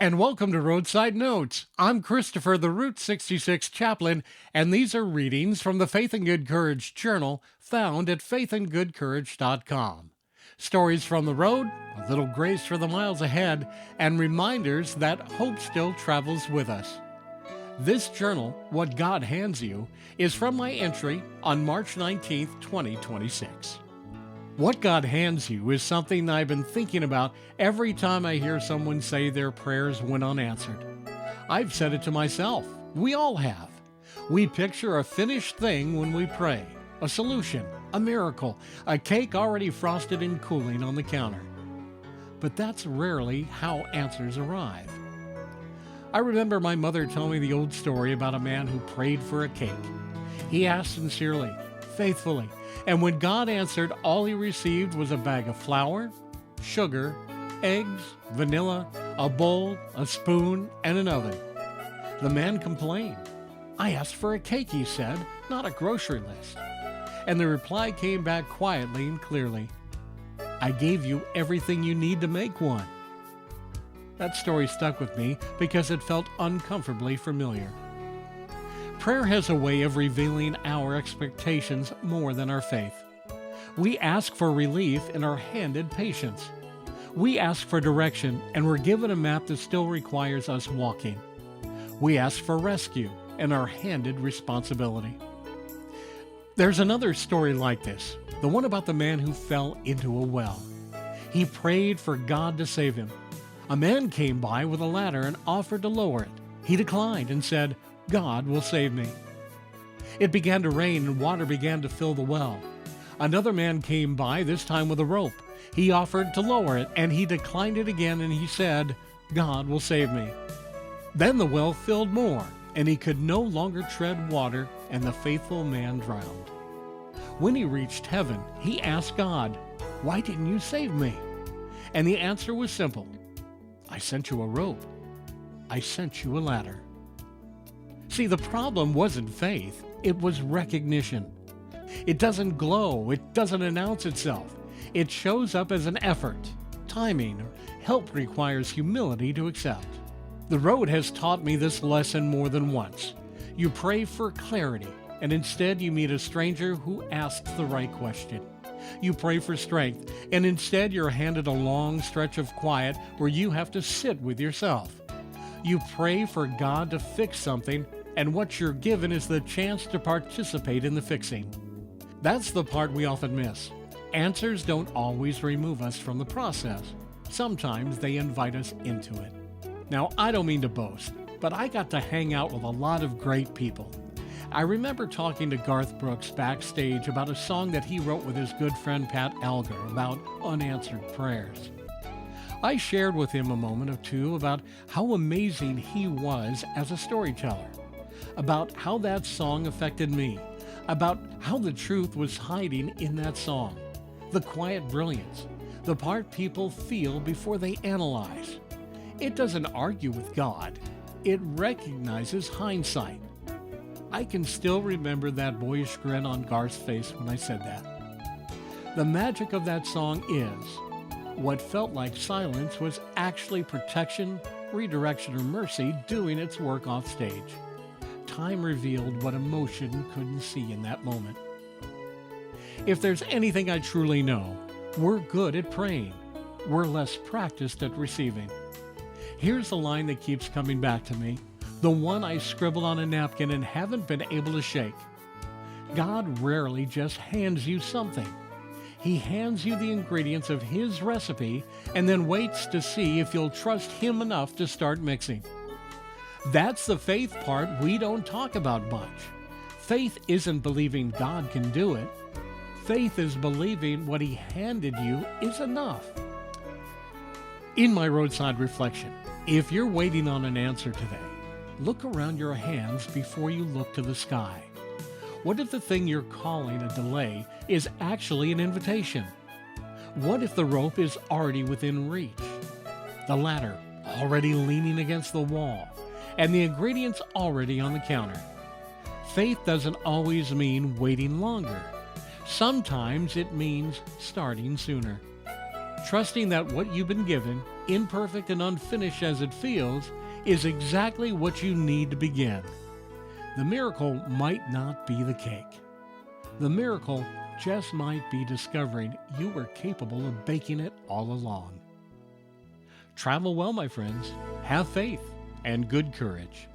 And welcome to Roadside Notes. I'm Christopher, the Route 66 Chaplain, and these are readings from the Faith and Good Courage Journal found at faithandgoodcourage.com. Stories from the road, a little grace for the miles ahead, and reminders that hope still travels with us. This journal, What God Hands You, is from my entry on March 19th, 2026. What God hands you is something I've been thinking about every time I hear someone say their prayers went unanswered. I've said it to myself. We all have. We picture a finished thing when we pray, a solution, a miracle, a cake already frosted and cooling on the counter. But that's rarely how answers arrive. I remember my mother telling me the old story about a man who prayed for a cake. He asked sincerely, faithfully, and when God answered, all he received was a bag of flour, sugar, eggs, vanilla, a bowl, a spoon, and an oven. The man complained. "I asked for a cake," he said, "not a grocery list." And the reply came back quietly and clearly. "I gave you everything you need to make one." That story stuck with me because it felt uncomfortably familiar. Prayer has a way of revealing our expectations more than our faith. We ask for relief and are handed patience. We ask for direction and we're given a map that still requires us walking. We ask for rescue and are handed responsibility. There's another story like this, the one about the man who fell into a well. He prayed for God to save him. A man came by with a ladder and offered to lower it. He declined and said, "God will save me." It began to rain and water began to fill the well. Another man came by, this time with a rope. He offered to lower it and he declined it again and he said, "God will save me." Then the well filled more and he could no longer tread water and the faithful man drowned. When he reached heaven, he asked God, "Why didn't you save me?" And the answer was simple. "I sent you a rope. I sent you a ladder." See, the problem wasn't faith, it was recognition. It doesn't glow, it doesn't announce itself. It shows up as an effort, timing, or help requires humility to accept. The road has taught me this lesson more than once. You pray for clarity, and instead you meet a stranger who asks the right question. You pray for strength, and instead you're handed a long stretch of quiet where you have to sit with yourself. You pray for God to fix something, and what you're given is the chance to participate in the fixing. That's the part we often miss. Answers don't always remove us from the process. Sometimes they invite us into it. Now, I don't mean to boast, but I got to hang out with a lot of great people. I remember talking to Garth Brooks backstage about a song that he wrote with his good friend Pat Alger about unanswered prayers. I shared with him a moment or two about how amazing he was as a storyteller, about how that song affected me, about how the truth was hiding in that song, the quiet brilliance, the part people feel before they analyze. It doesn't argue with God, it recognizes hindsight. I can still remember that boyish grin on Garth's face when I said that. The magic of that song is, what felt like silence was actually protection, redirection, or mercy doing its work off stage. Time revealed what emotion couldn't see in that moment. If there's anything I truly know, we're good at praying. We're less practiced at receiving. Here's the line that keeps coming back to me, the one I scribbled on a napkin and haven't been able to shake. God rarely just hands you something. He hands you the ingredients of His recipe and then waits to see if you'll trust Him enough to start mixing. That's the faith part we don't talk about much. Faith isn't believing God can do it. Faith is believing what He handed you is enough. In my roadside reflection, if you're waiting on an answer today, look around your hands before you look to the sky. What if the thing you're calling a delay is actually an invitation? What if the rope is already within reach? The ladder already leaning against the wall? And the ingredients already on the counter? Faith doesn't always mean waiting longer. Sometimes it means starting sooner. trusting that what you've been given, imperfect and unfinished as it feels, is exactly what you need to begin. The miracle might not be the cake. The miracle just might be discovering you were capable of baking it all along. Travel well, my friends. Have faith and good courage.